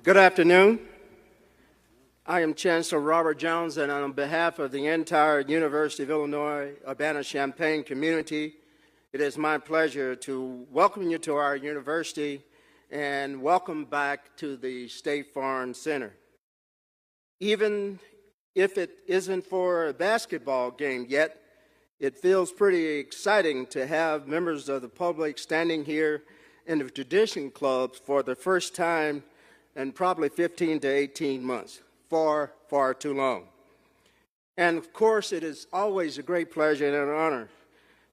Good afternoon. I am Chancellor Robert Jones, and on behalf of the entire University of Illinois Urbana-Champaign community, it is my pleasure to welcome you to our university and welcome back to the State Farm Center. Even if it isn't for a basketball game yet, it feels pretty exciting to have members of the public standing here in the tradition clubs for the first time in probably 15 to 18 months. Far, far too long. And of course, it is always a great pleasure and an honor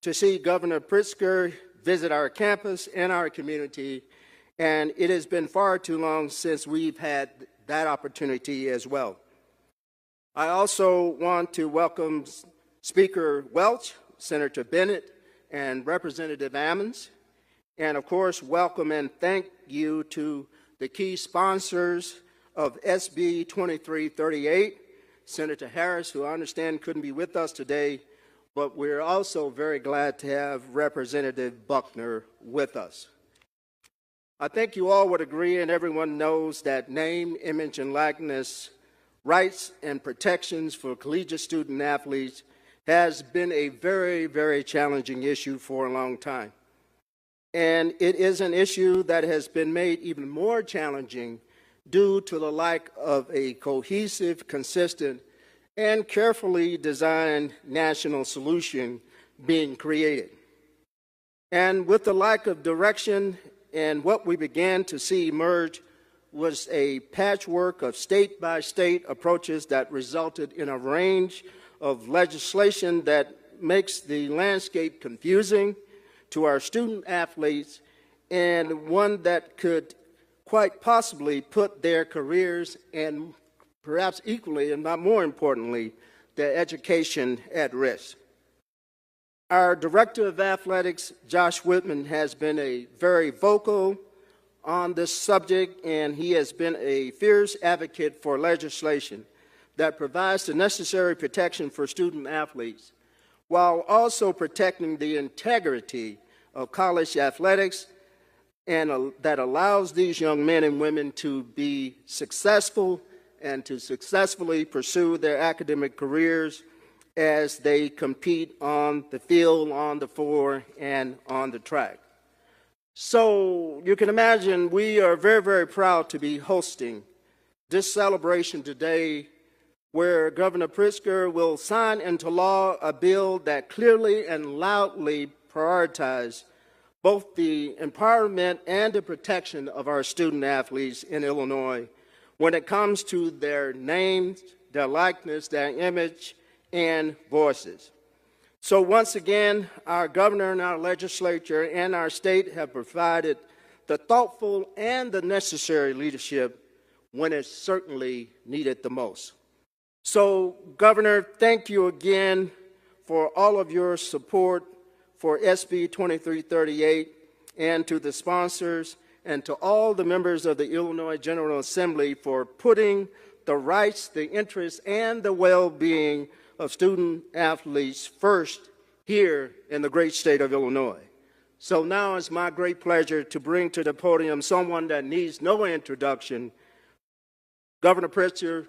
to see Governor Pritzker visit our campus and our community, and it has been far too long since we've had that opportunity as well. I also want to welcome Speaker Welch, Senator Bennett, and Representative Ammons, and of course, welcome and thank you to the key sponsors of SB 2338, Senator Harris, who I understand couldn't be with us today, but we're also very glad to have Representative Buckner with us. I think you all would agree, and everyone knows, that name, image, and likeness rights and protections for collegiate student athletes has been a very, very challenging issue for a long time. And it is an issue that has been made even more challenging due to the lack of a cohesive, consistent, and carefully designed national solution being created. And with the lack of direction, and what we began to see emerge was a patchwork of state-by-state approaches that resulted in a range of legislation that makes the landscape confusing to our student athletes, and one that could quite possibly put their careers and perhaps equally, and not more importantly, their education at risk. Our Director of Athletics, Josh Whitman, has been a very vocal on this subject, and he has been a fierce advocate for legislation that provides the necessary protection for student athletes, while also protecting the integrity of college athletics, and that allows these young men and women to be successful and to successfully pursue their academic careers as they compete on the field, on the floor, and on the track. So you can imagine we are very, very proud to be hosting this celebration today, where Governor Pritzker will sign into law a bill that clearly and loudly prioritizes both the empowerment and the protection of our student athletes in Illinois when it comes to their names, their likeness, their image, and voices. So once again, our governor and our legislature and our state have provided the thoughtful and the necessary leadership when it's certainly needed the most. So, Governor, thank you again for all of your support for SB 2338, and to the sponsors and to all the members of the Illinois General Assembly for putting the rights, the interests, and the well-being of student athletes first here in the great state of Illinois. So now it's my great pleasure to bring to the podium someone that needs no introduction. Governor Pritzker,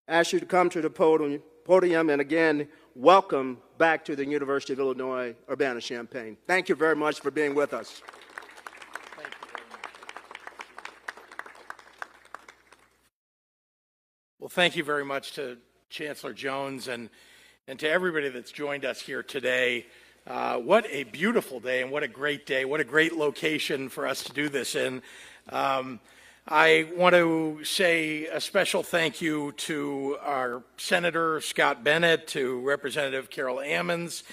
I ask you to come to the podium and again, welcome back to the University of Illinois Urbana-Champaign. Thank you very much for being with us. Thank you very much. Well, thank you very much to Chancellor Jones and to everybody that's joined us here today. What a beautiful day and what a great day. What a great location for us to do this in. I want to say a special thank you to our Senator Scott Bennett, to Representative Carol Ammons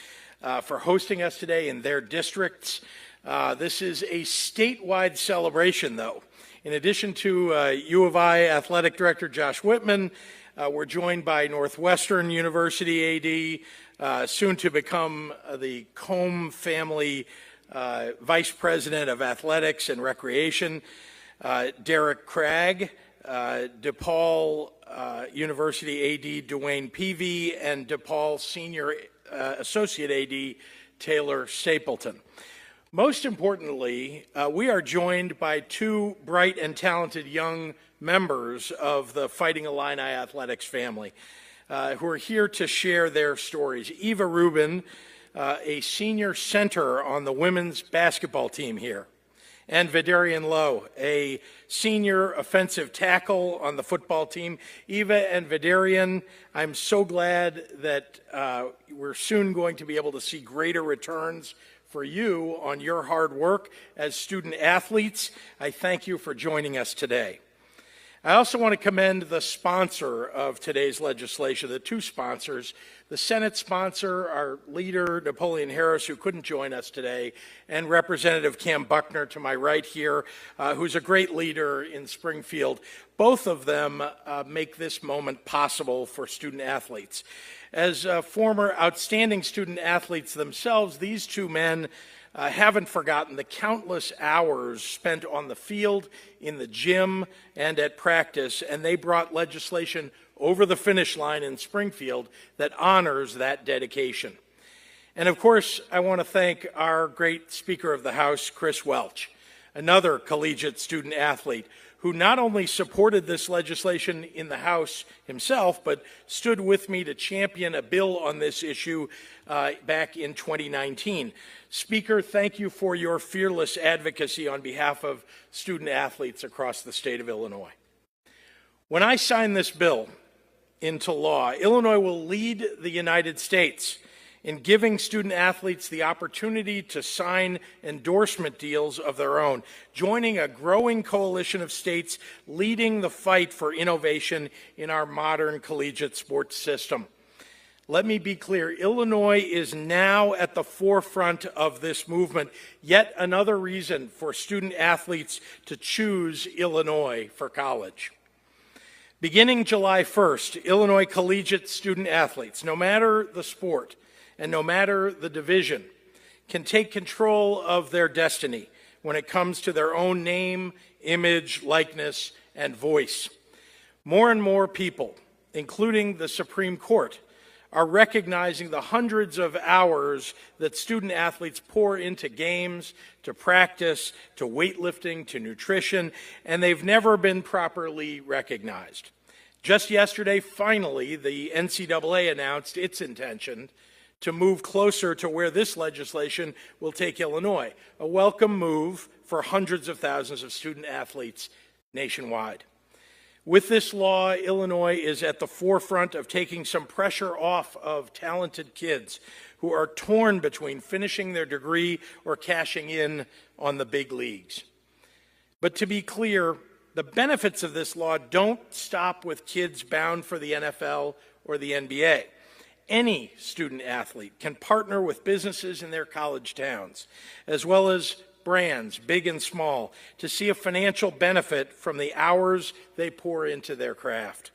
for hosting us today in their districts. This is a statewide celebration, though. In addition to U of I Athletic Director Josh Whitman, we're joined by Northwestern University AD, soon to become the Combe family Vice President of Athletics and Recreation, Derek Craig, DePaul University AD Dwayne Peavy, and DePaul Senior Associate AD Taylor Stapleton. Most importantly, we are joined by two bright and talented young members of the Fighting Illini Athletics family who are here to share their stories. Eva Rubin, a senior center on the women's basketball team here, and Vidarian Lowe, a senior offensive tackle on the football team. Eva and Vidarian, I'm so glad that we're soon going to be able to see greater returns for you on your hard work as student athletes. I thank you for joining us today. I also want to commend the sponsor of today's legislation, the two sponsors, the Senate sponsor, our leader, Napoleon Harris, who couldn't join us today, and Representative Cam Buckner to my right here, who's a great leader in Springfield. Both of them make this moment possible for student athletes. As former outstanding student athletes themselves, these two men haven't forgotten the countless hours spent on the field, in the gym, and at practice, and they brought legislation over the finish line in Springfield that honors that dedication. And of course, I want to thank our great Speaker of the House, Chris Welch, another collegiate student athlete, who not only supported this legislation in the House himself, but stood with me to champion a bill on this issue back in 2019. Speaker, thank you for your fearless advocacy on behalf of student athletes across the state of Illinois. When I sign this bill into law, Illinois will lead the United States in giving student athletes the opportunity to sign endorsement deals of their own, joining a growing coalition of states leading the fight for innovation in our modern collegiate sports system. Let me be clear, Illinois is now at the forefront of this movement, yet another reason for student athletes to choose Illinois for college. Beginning July 1st, Illinois collegiate student athletes, no matter the sport, and no matter the division, can take control of their destiny when it comes to their own name, image, likeness, and voice. More and more people, including the Supreme Court, are recognizing the hundreds of hours that student athletes pour into games, to practice, to weightlifting, to nutrition, and they've never been properly recognized. Just yesterday, finally, the NCAA announced its intention to move closer to where this legislation will take Illinois, a welcome move for hundreds of thousands of student athletes nationwide. With this law, Illinois is at the forefront of taking some pressure off of talented kids who are torn between finishing their degree or cashing in on the big leagues. But to be clear, the benefits of this law don't stop with kids bound for the NFL or the NBA. Any student athlete can partner with businesses in their college towns, as well as brands, big and small, to see a financial benefit from the hours they pour into their craft.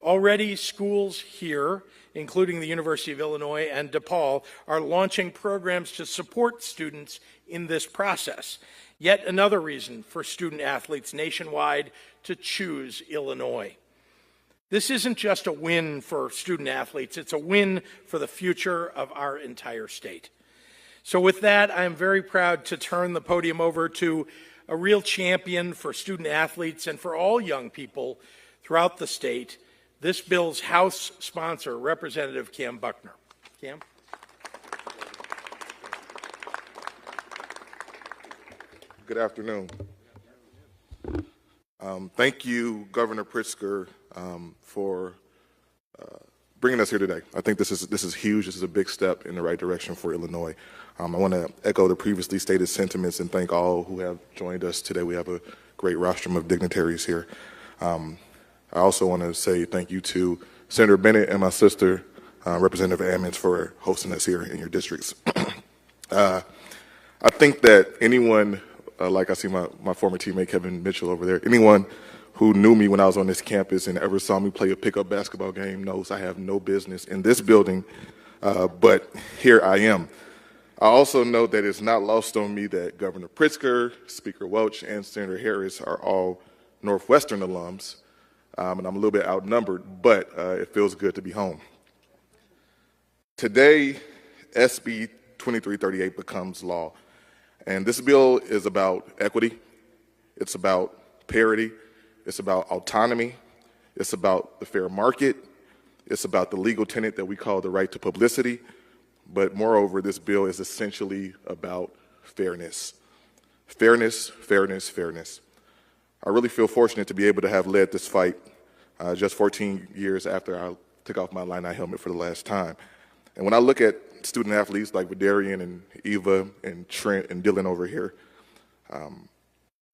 Already, schools here, including the University of Illinois and DePaul, are launching programs to support students in this process. Yet another reason for student athletes nationwide to choose Illinois. This isn't just a win for student athletes, it's a win for the future of our entire state. So with that, I am very proud to turn the podium over to a real champion for student athletes and for all young people throughout the state, this bill's House sponsor, Representative Cam Buckner. Cam? Good afternoon. Thank you, Governor Pritzker, for bringing us here today. I think this is huge. This is a big step in the right direction for Illinois. I want to echo the previously stated sentiments and thank all who have joined us today. We have a great rostrum of dignitaries here. I also want to say thank you to Senator Bennett and my sister, Representative Ammons, for hosting us here in your districts. I think that anyone, like I see my former teammate Kevin Mitchell over there, anyone who knew me when I was on this campus and ever saw me play a pickup basketball game knows I have no business in this building, but here I am. I also know that it's not lost on me that Governor Pritzker, Speaker Welch, and Senator Harris are all Northwestern alums, and I'm a little bit outnumbered, but it feels good to be home. Today, SB 2338 becomes law. And this bill is about equity, it's about parity, it's about autonomy, it's about the fair market, it's about the legal tenet that we call the right to publicity, but moreover, this bill is essentially about fairness. Fairness, fairness, fairness. I really feel fortunate to be able to have led this fight just 14 years after I took off my Illini helmet for the last time. And when I look at student athletes like Vidarian and Eva and Trent and Dylan over here,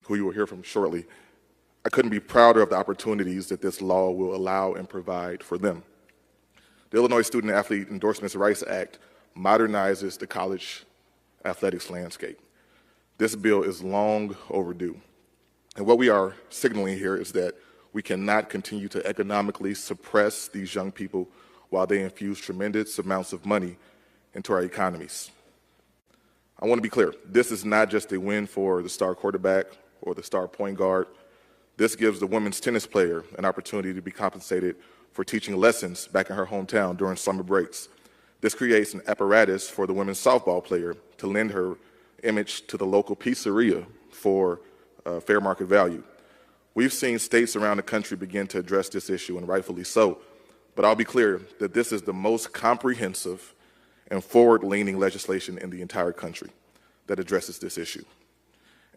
who you will hear from shortly, I couldn't be prouder of the opportunities that this law will allow and provide for them. The Illinois Student Athlete Endorsements Rights Act modernizes the college athletics landscape. This bill is long overdue. And what we are signaling here is that we cannot continue to economically suppress these young people while they infuse tremendous amounts of money into our economies. I want to be clear, this is not just a win for the star quarterback or the star point guard. This gives the women's tennis player an opportunity to be compensated for teaching lessons back in her hometown during summer breaks. This creates an apparatus for the women's softball player to lend her image to the local pizzeria for fair market value. We've seen states around the country begin to address this issue, and rightfully so, but I'll be clear that this is the most comprehensive and forward-leaning legislation in the entire country that addresses this issue.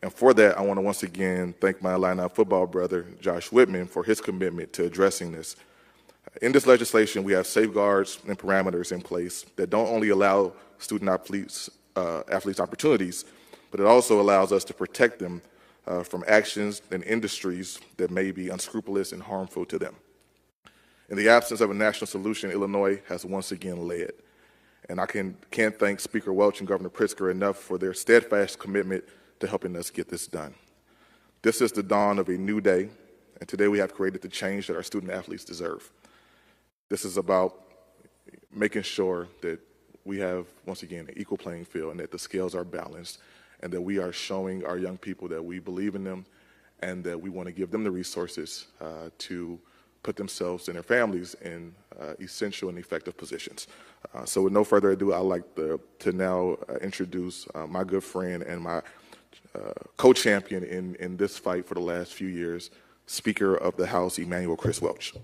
And for that, I want to once again thank my Illini football brother, Josh Whitman, for his commitment to addressing this. In this legislation, we have safeguards and parameters in place that don't only allow student athletes opportunities, but it also allows us to protect them from actions and industries that may be unscrupulous and harmful to them. In the absence of a national solution, Illinois has once again led. And I can't thank Speaker Welch and Governor Pritzker enough for their steadfast commitment to helping us get this done. This is the dawn of a new day, and today we have created the change that our student athletes deserve. This is about making sure that we have, once again, an equal playing field and that the scales are balanced and that we are showing our young people that we believe in them and that we want to give them the resources to put themselves and their families in essential and effective positions. So with no further ado, I'd like to now introduce my good friend and my co-champion in this fight for the last few years, Speaker of the House, Emmanuel Chris Welch.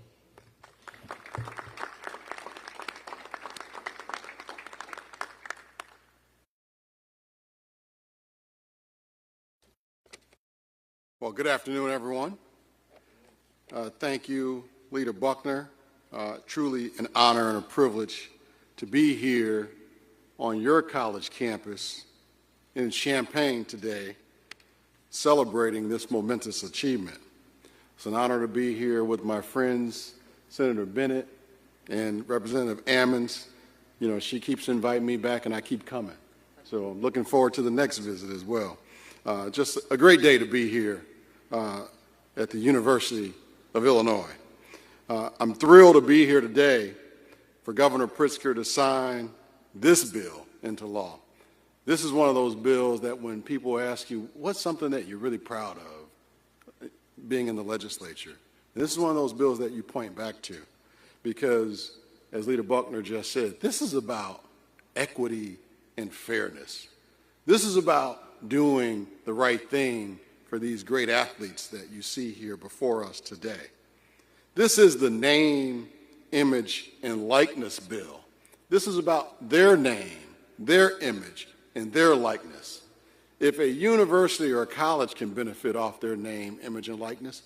Well, good afternoon, everyone. Thank you, Leader Buckner. Truly an honor and a privilege to be here on your college campus in Champaign today, celebrating this momentous achievement. It's an honor to be here with my friends, Senator Bennett and Representative Ammons. You know, she keeps inviting me back and I keep coming. So I'm looking forward to the next visit as well. Just a great day to be here at the University of Illinois. I'm thrilled to be here today for Governor Pritzker to sign this bill into law. This is one of those bills that when people ask you, what's something that you're really proud of being in the legislature? And this is one of those bills that you point back to because, as Leader Buckner just said, this is about equity and fairness. This is about doing the right thing for these great athletes that you see here before us today. This is the name, image, and likeness bill. This is about their name, their image, and their likeness. If a university or a college can benefit off their name, image, and likeness,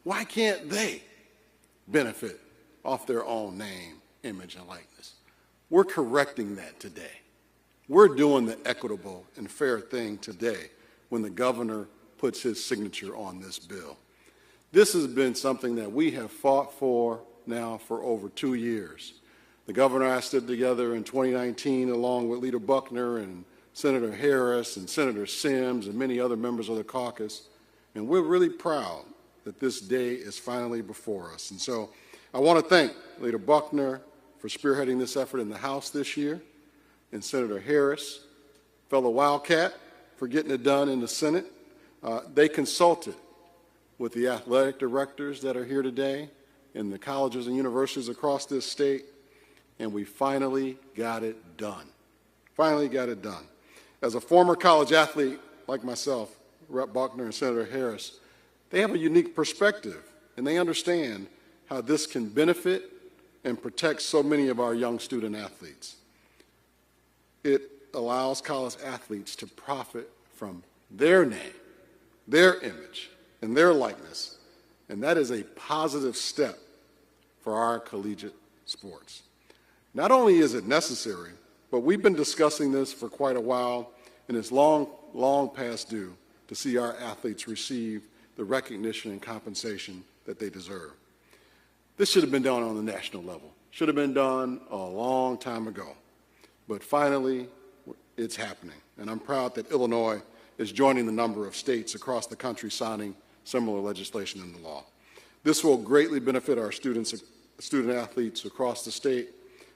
why can't they benefit off their own name, image, and likeness? We're correcting that today. We're doing the equitable and fair thing today when the governor puts his signature on this bill. This has been something that we have fought for now for over 2 years. The governor and I stood together in 2019 along with Leader Buckner and Senator Harris and Senator Sims and many other members of the caucus, and we're really proud that this day is finally before us. And so I want to thank Leader Buckner for spearheading this effort in the House this year, and Senator Harris, fellow Wildcat, for getting it done in the Senate. They consulted with the athletic directors that are here today in the colleges and universities across this state, and we finally got it done. Finally got it done. As a former college athlete like myself, Rep. Buckner and Senator Harris, they have a unique perspective, and they understand how this can benefit and protect so many of our young student athletes. It allows college athletes to profit from their name, their image, and their likeness, and that is a positive step for our collegiate sports. Not only is it necessary, but we've been discussing this for quite a while, and it's long past due to see our athletes receive the recognition and compensation that they deserve. This should have been done on the national level. Should have been done a long time ago. But finally, it's happening. And I'm proud that Illinois is joining the number of states across the country signing similar legislation into law. This will greatly benefit our student athletes across the state,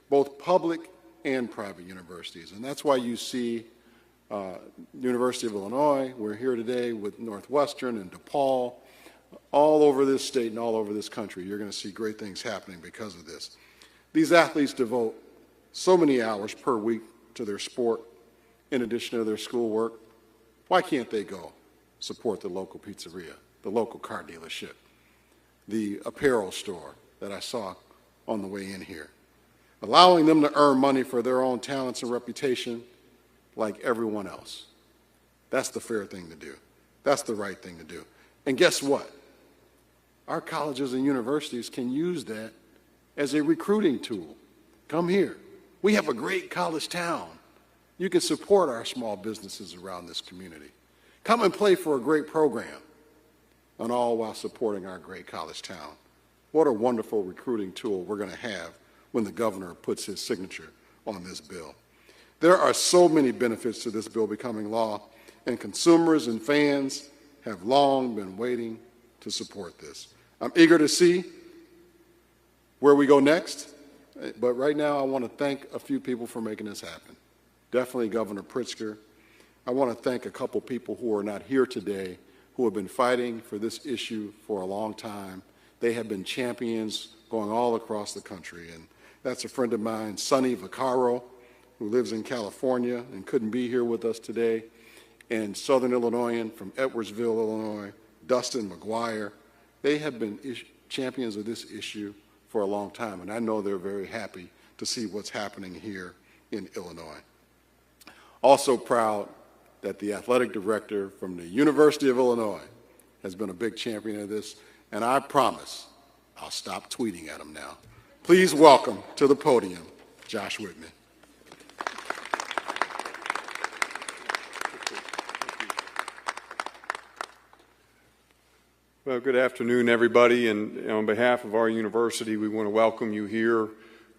both public and private universities. And that's why you see University of Illinois, we're here today with Northwestern and DePaul, all over this state and all over this country. You're going to see great things happening because of this. These athletes devote so many hours per week to their sport in addition to their schoolwork. Why can't they go support the local pizzeria, the local car dealership, the apparel store that I saw on the way in here? Allowing them to earn money for their own talents and reputation like everyone else. That's the fair thing to do. That's the right thing to do. And guess what? Our colleges and universities can use that as a recruiting tool. Come here. We have a great college town. You can support our small businesses around this community. Come and play for a great program, and all while supporting our great college town. What a wonderful recruiting tool we're going to have when the governor puts his signature on this bill. There are so many benefits to this bill becoming law, and consumers and fans have long been waiting to support this. I'm eager to see where we go next, but right now I want to thank a few people for making this happen. Definitely Governor Pritzker. I want to thank a couple people who are not here today who have been fighting for this issue for a long time. They have been champions going all across the country, and that's a friend of mine, Sonny Vaccaro, who lives in California and couldn't be here with us today, and Southern Illinoisan from Edwardsville, Illinois, Dustin McGuire. They have been champions of this issue for a long time, and I know they're very happy to see what's happening here in Illinois. Also proud that the athletic director from the University of Illinois has been a big champion of this, and I promise I'll stop tweeting at him now. Please welcome to the podium, Josh Whitman. Well, good afternoon, everybody, and on behalf of our university, we want to welcome you here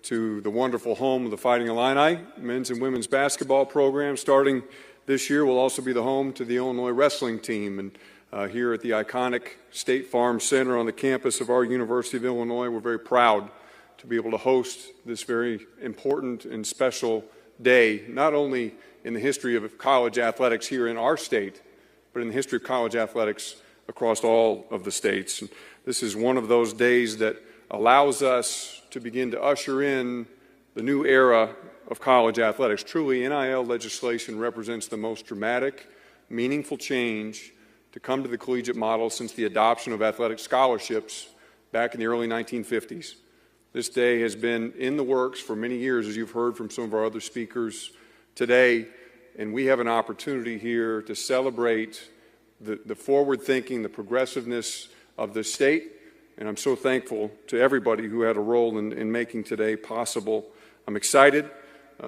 to the wonderful home of the Fighting Illini men's and women's basketball program. Starting this year, will also be the home to the Illinois wrestling team, and here at the iconic State Farm Center on the campus of our University of Illinois, we're very proud to be able to host this very important and special day, not only in the history of college athletics here in our state, but in the history of college athletics across all of the states. And this is one of those days that allows us to begin to usher in the new era of college athletics. Truly, NIL legislation represents the most dramatic, meaningful change to come to the collegiate model since the adoption of athletic scholarships back in the early 1950s. This day has been in the works for many years, as you've heard from some of our other speakers today, and we have an opportunity here to celebrate the forward thinking, the progressiveness of the state, and I'm so thankful to everybody who had a role in making today possible. I'm excited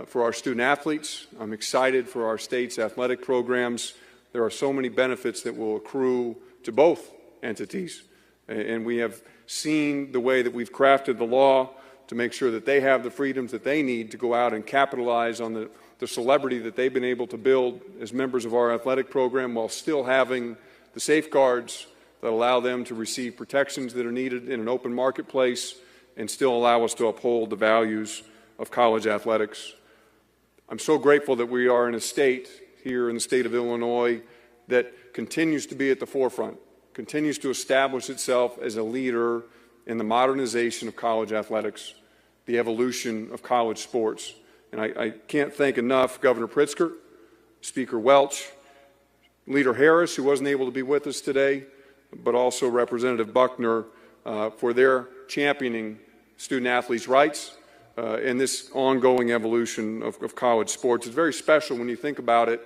for our student athletes. I'm excited for our state's athletic programs. There are so many benefits that will accrue to both entities, and we have seen the way that we've crafted the law to make sure that they have the freedoms that they need to go out and capitalize on the celebrity that they've been able to build as members of our athletic program while still having the safeguards that allow them to receive protections that are needed in an open marketplace and still allow us to uphold the values of college athletics. I'm so grateful that we are in a state here in the state of Illinois that continues to be at the forefront, continues to establish itself as a leader in the modernization of college athletics, the evolution of college sports. And I can't thank enough Governor Pritzker, Speaker Welch, Leader Harris, who wasn't able to be with us today, but also Representative Buckner for their championing student-athletes' rights in this ongoing evolution of college sports. It's very special when you think about it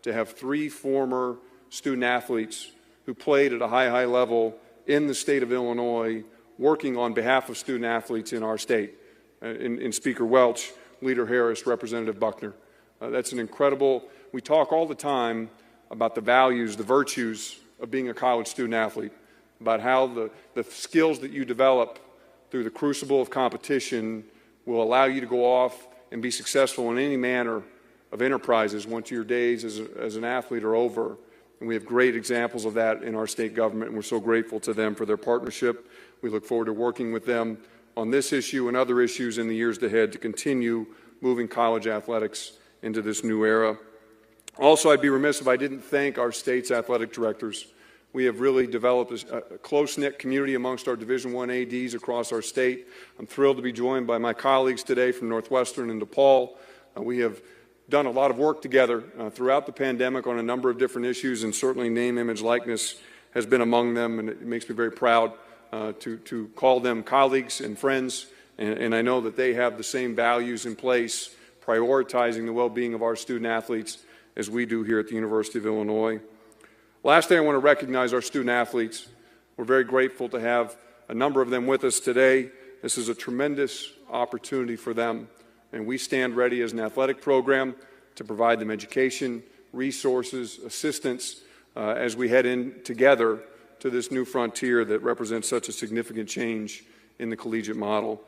to have 3 former student-athletes who played at a high level in the state of Illinois working on behalf of student-athletes in our state, in Speaker Welch, Leader Harris, Representative Buckner. That's an incredible, we talk all the time about the values, the virtues of being a college student-athlete, about how the skills that you develop through the crucible of competition will allow you to go off and be successful in any manner of enterprises once your days as an athlete are over. And we have great examples of that in our state government, and we're so grateful to them for their partnership. We look forward to working with them on this issue and other issues in the years ahead to continue moving college athletics into this new era. Also, I'd be remiss if I didn't thank our state's athletic directors. We have really developed a close-knit community amongst our Division I ADs across our state. I'm thrilled to be joined by my colleagues today from Northwestern and DePaul. We have done a lot of work together throughout the pandemic on a number of different issues, and certainly name, image, likeness has been among them, and it makes me very proud to call them colleagues and friends, and I know that they have the same values in place, prioritizing the well-being of our student-athletes as we do here at the University of Illinois. Lastly, I want to recognize our student-athletes. We're very grateful to have a number of them with us today. This is a tremendous opportunity for them, and we stand ready as an athletic program to provide them education, resources, assistance as we head in together to this new frontier that represents such a significant change in the collegiate model.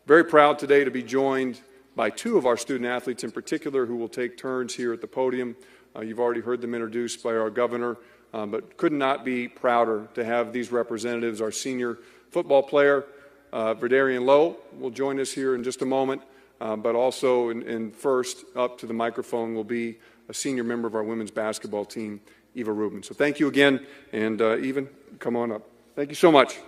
Very proud today to be joined by 2 of our student-athletes in particular who will take turns here at the podium. You've already heard them introduced by our governor, but could not be prouder to have these representatives. Our senior football player, Verdarian Lowe, will join us here in just a moment, but also in first up to the microphone will be a senior member of our women's basketball team, Eva Rubin. So thank you again, and Eva, come on up. Thank you so much.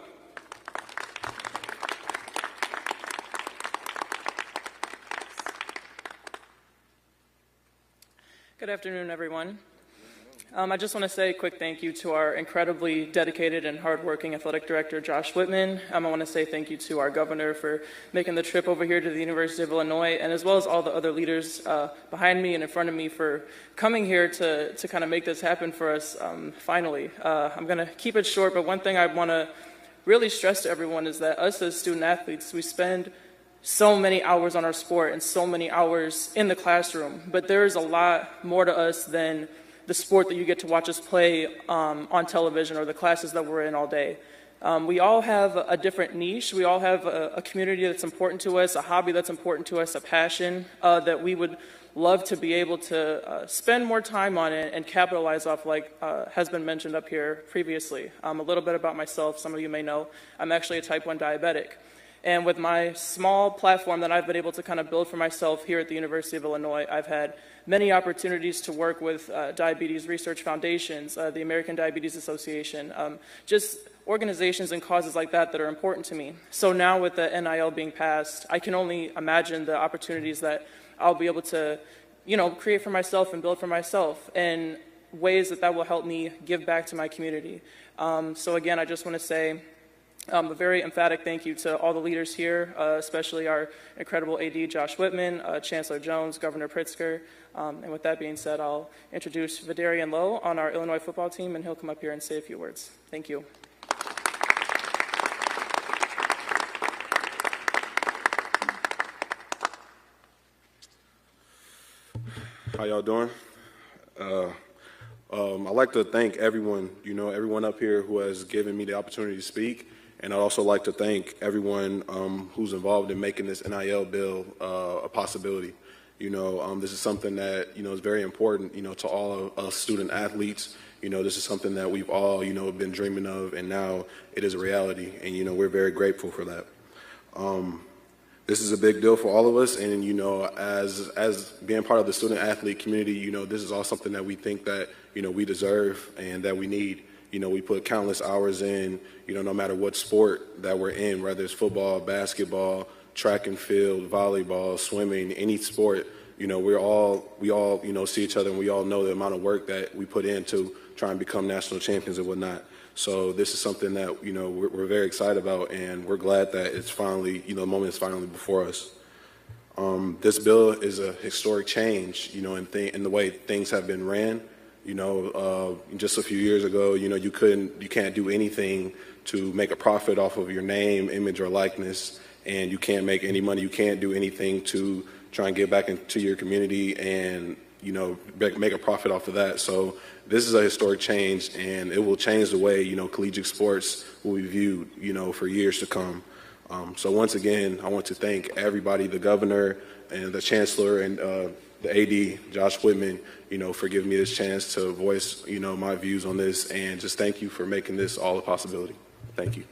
Good afternoon, everyone. I just want to say a quick thank you to our incredibly dedicated and hardworking athletic director, Josh Whitman. I want to say thank you to our governor for making the trip over here to the University of Illinois, and as well as all the other leaders behind me and in front of me for coming here to kind of make this happen for us finally. I'm going to keep it short, but one thing I want to really stress to everyone is that us as student athletes, we spend so many hours on our sport and so many hours in the classroom, but there's a lot more to us than the sport that you get to watch us play on television or the classes that we're in all day. We all have a different niche. We all have a community that's important to us, a hobby that's important to us, a passion that we would love to be able to spend more time on it and capitalize off, like has been mentioned up here previously. A little bit about myself, some of you may know, I'm actually a type 1 diabetic. And with my small platform that I've been able to kind of build for myself here at the University of Illinois, I've had many opportunities to work with diabetes research foundations, the American Diabetes Association, just organizations and causes like that that are important to me. So now with the NIL being passed, I can only imagine the opportunities that I'll be able to, create for myself and build for myself, and ways that will help me give back to my community. So again, I just want to say a very emphatic thank you to all the leaders here, especially our incredible AD, Josh Whitman, Chancellor Jones, Governor Pritzker. And with that being said, I'll introduce Verdarian Lowe on our Illinois football team, and he'll come up here and say a few words. Thank you. How y'all doing? I'd like to thank everyone, everyone up here who has given me the opportunity to speak. And I'd also like to thank everyone who's involved in making this NIL bill a possibility. This is something that, is very important, to all of us student athletes. This is something that we've all, been dreaming of, and now it is a reality. And, we're very grateful for that. This is a big deal for all of us. And, as being part of the student athlete community, this is all something that we think that, we deserve and that we need. We put countless hours in, no matter what sport that we're in, whether it's football, basketball, track and field, volleyball, swimming, any sport. We all, see each other, and we all know the amount of work that we put into try and become national champions and whatnot. So this is something that, we're very excited about, and we're glad that it's finally, the moment is finally before us. This bill is a historic change, in the way things have been ran. Just a few years ago, you can't do anything to make a profit off of your name, image, or likeness, and you can't make any money. You can't do anything to try and get back into your community and, make a profit off of that. So this is a historic change, and it will change the way, collegiate sports will be viewed, for years to come. So once again, I want to thank everybody, the governor and the chancellor and the AD, Josh Whitman, for giving me this chance to voice, my views on this, and just thank you for making this all a possibility. Thank you.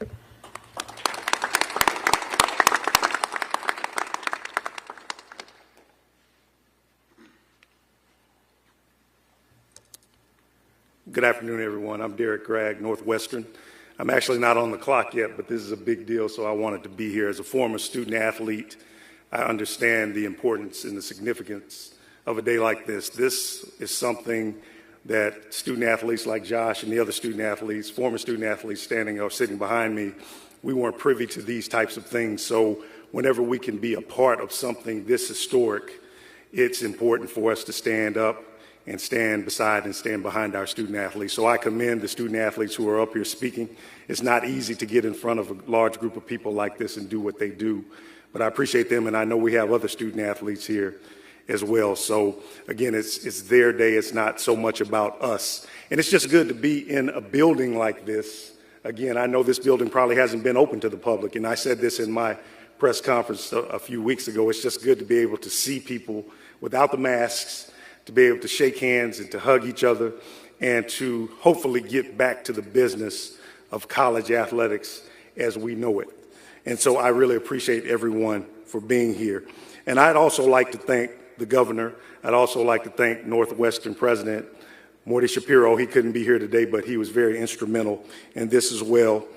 Good afternoon, everyone. I'm Derek Gregg, Northwestern. I'm actually not on the clock yet, but this is a big deal, so I wanted to be here. As a former student athlete, I understand the importance and the significance of a day like this. This is something that student athletes like Josh and the other student athletes, former student athletes standing or sitting behind me, we weren't privy to these types of things. So whenever we can be a part of something this historic, it's important for us to stand up and stand beside and stand behind our student athletes. So I commend the student athletes who are up here speaking. It's not easy to get in front of a large group of people like this and do what they do, but I appreciate them, and I know we have other student athletes here as well. So again, it's their day. It's not so much about us. And it's just good to be in a building like this. Again, I know this building probably hasn't been open to the public, and I said this in my press conference a few weeks ago. It's just good to be able to see people without the masks, to be able to shake hands and to hug each other, and to hopefully get back to the business of college athletics as we know it. And so I really appreciate everyone for being here. And I'd also like to thank the governor. I'd also like to thank Northwestern President Morty Shapiro. He couldn't be here today, but he was very instrumental in this as well.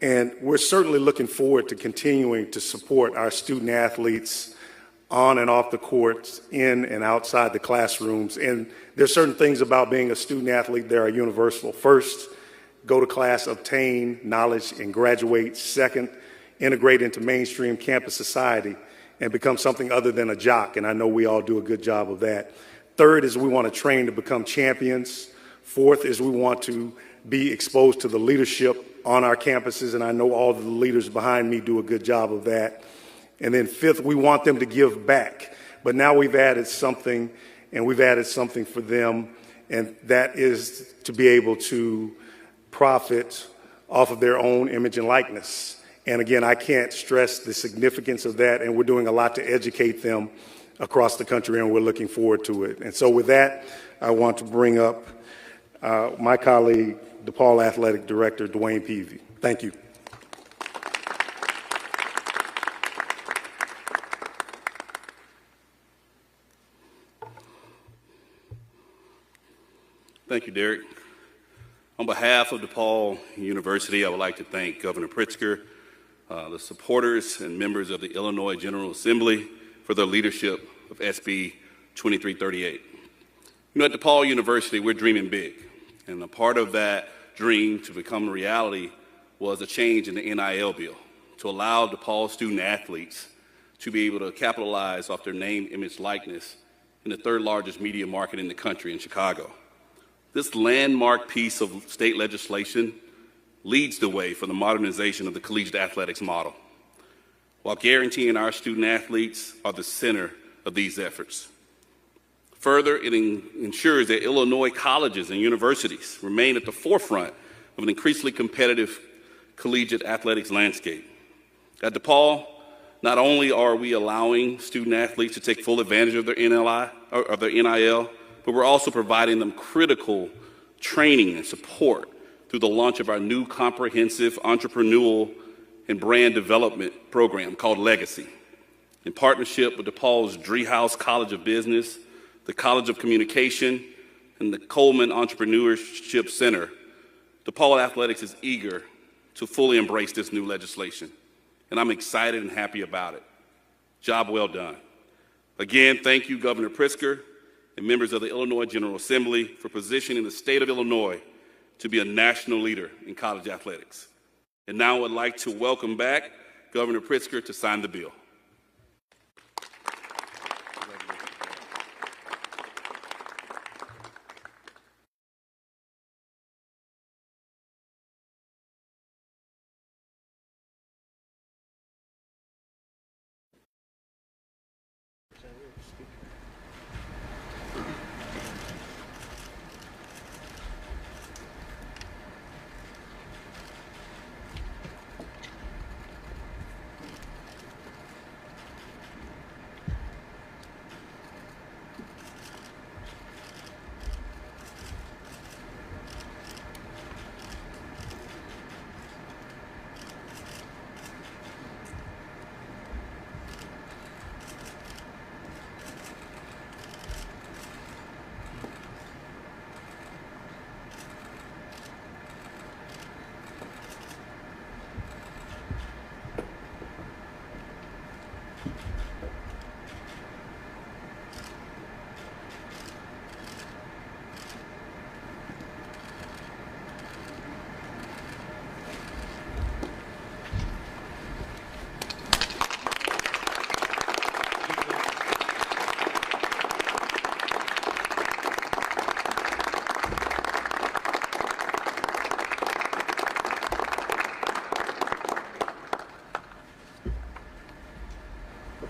And we're certainly looking forward to continuing to support our student athletes on and off the courts, in and outside the classrooms. And there's certain things about being a student athlete that are universal. First, go to class, obtain knowledge, and graduate. Second, integrate into mainstream campus society and become something other than a jock, and I know we all do a good job of that. Third is we want to train to become champions. Fourth is we want to be exposed to the leadership on our campuses, and I know all of the leaders behind me do a good job of that. And then fifth, we want them to give back. But now we've added something, and we've added something for them, and that is to be able to profit off of their own image and likeness. And again, I can't stress the significance of that, and we're doing a lot to educate them across the country, and we're looking forward to it. And so with that, I want to bring up my colleague, DePaul Athletic Director, Dwayne Peavy. Thank you. Thank you, Derek. On behalf of DePaul University, I would like to thank Governor Pritzker, the supporters and members of the Illinois General Assembly for their leadership of SB 2338. At DePaul University, we're dreaming big, and a part of that dream to become a reality was a change in the NIL bill to allow DePaul student athletes to be able to capitalize off their name, image, likeness in the third largest media market in the country, in Chicago. This landmark piece of state legislation leads the way for the modernization of the collegiate athletics model, while guaranteeing our student athletes are the center of these efforts. Further, it ensures that Illinois colleges and universities remain at the forefront of an increasingly competitive collegiate athletics landscape. At DePaul, not only are we allowing student athletes to take full advantage of their NIL, but we're also providing them critical training and support through the launch of our new comprehensive entrepreneurial and brand development program called Legacy. In partnership with DePaul's Driehaus College of Business, the College of Communication, and the Coleman Entrepreneurship Center, DePaul Athletics is eager to fully embrace this new legislation, and I'm excited and happy about it. Job well done. Again, thank you, Governor Pritzker, and members of the Illinois General Assembly for positioning the state of Illinois to be a national leader in college athletics. And now I would like to welcome back Governor Pritzker to sign the bill.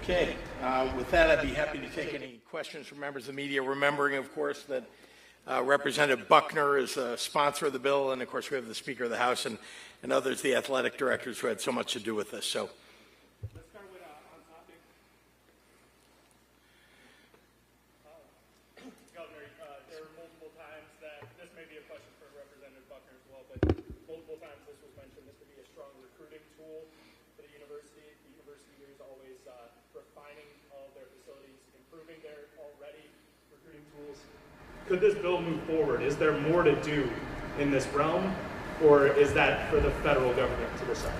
Okay, with that, I'd be happy to take any questions from members of the media, remembering, of course, that Representative Buckner is a sponsor of the bill, and, of course, we have the Speaker of the House and others, the athletic directors, who had so much to do with this. So, let's start with on topic. Governor, there were multiple times that this may be a question for Representative Buckner as well, but multiple times this was mentioned this could be a strong recruiting tool for the university. The university is always refining all of their facilities, improving their already recruiting tools. Could this bill move forward? Is there more to do in this realm, or is that for the federal government to decide?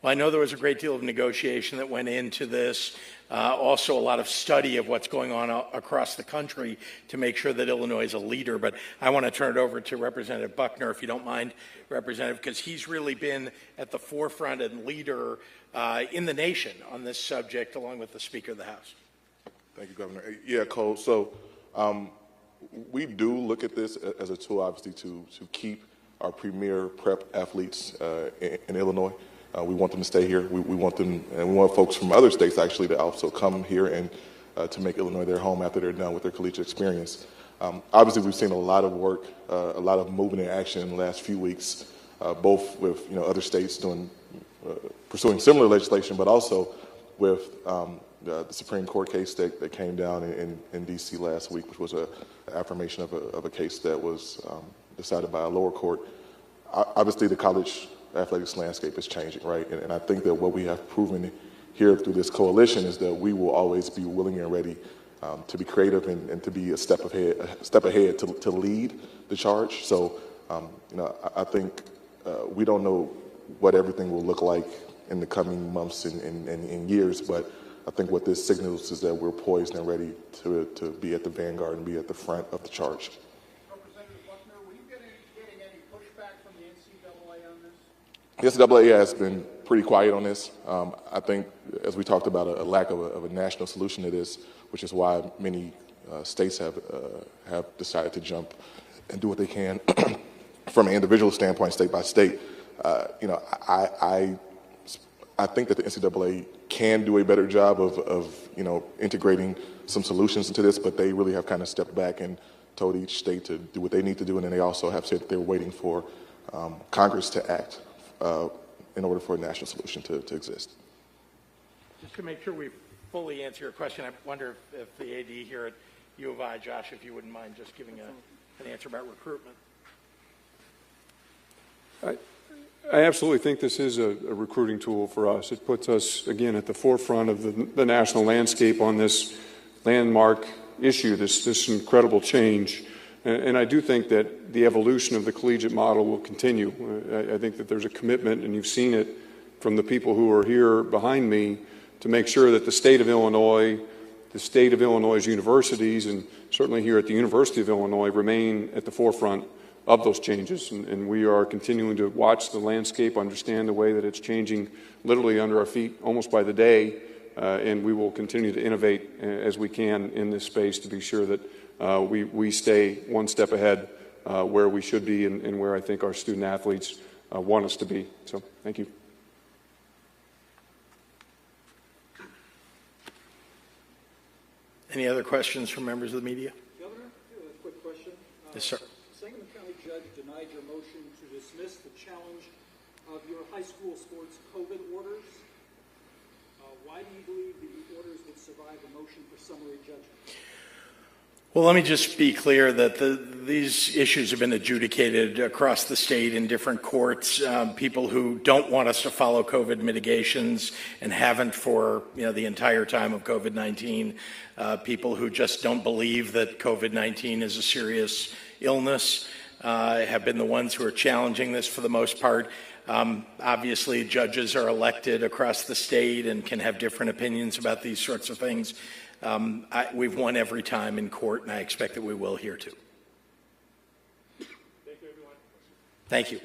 well, I know there was a great deal of negotiation that went into this, also a lot of study of what's going on across the country to make sure that Illinois is a leader. But I want to turn it over to Representative Buckner, if you don't mind, Representative, because he's really been at the forefront and leader in the nation on this subject, along with the Speaker of the House. Thank you, Governor. Yeah, Cole. So we do look at this as a tool, obviously, to keep our premier prep athletes in Illinois. We want them to stay here. We want them, and we want folks from other states actually to also come here and to make Illinois their home after they're done with their collegiate experience. Obviously, we've seen a lot of work, a lot of movement and action in the last few weeks, both with other states pursuing similar legislation, but also with the Supreme Court case that came down in D.C. last week, which was an affirmation of a case that was decided by a lower court. Obviously, the college athletics landscape is changing, right? And I think that what we have proven here through this coalition is that we will always be willing and ready to be creative and to be a step ahead to lead the charge. So, I think we don't know what everything will look like in the coming months and years, but I think what this signals is that we're poised and ready to be at the vanguard and be at the front of the charge. Representative Buckner, were you getting any pushback from the NCAA on this? The NCAA has been pretty quiet on this. I think, as we talked about, a lack of a national solution to this, which is why many states have decided to jump and do what they can from an individual standpoint, state by state. I think that the NCAA can do a better job of integrating some solutions into this, but they really have kind of stepped back and told each state to do what they need to do, and then they also have said that they're waiting for Congress to act in order for a national solution to exist. Just to make sure we fully answer your question, I wonder if the AD here at U of I, Josh, if you wouldn't mind just giving an answer about recruitment. I absolutely think this is a recruiting tool for us. It puts us, again, at the forefront of the national landscape on this landmark issue, this incredible change. And I do think that the evolution of the collegiate model will continue. I think that there's a commitment, and you've seen it from the people who are here behind me, to make sure that the state of Illinois, the state of Illinois' universities, and certainly here at the University of Illinois, remain at the forefront of those changes. And we are continuing to watch the landscape, understand the way that it's changing literally under our feet almost by the day, and we will continue to innovate as we can in this space to be sure that we stay one step ahead where we should be and where I think our student athletes want us to be. So thank you. Any other questions from members of the media? Governor, a quick question. Yes, sir. Sangamon County judge denied your motion to dismiss the challenge of your high school sports COVID orders. Why do you believe the orders would survive a motion for summary judgment? Well, let me just be clear that these issues have been adjudicated across the state in different courts. People who don't want us to follow COVID mitigations and haven't for the entire time of COVID-19. People who just don't believe that COVID-19 is a serious illness have been the ones who are challenging this for the most part. Obviously, judges are elected across the state and can have different opinions about these sorts of things. We've won every time in court, and I expect that we will here too. Thank you, everyone. Thank you.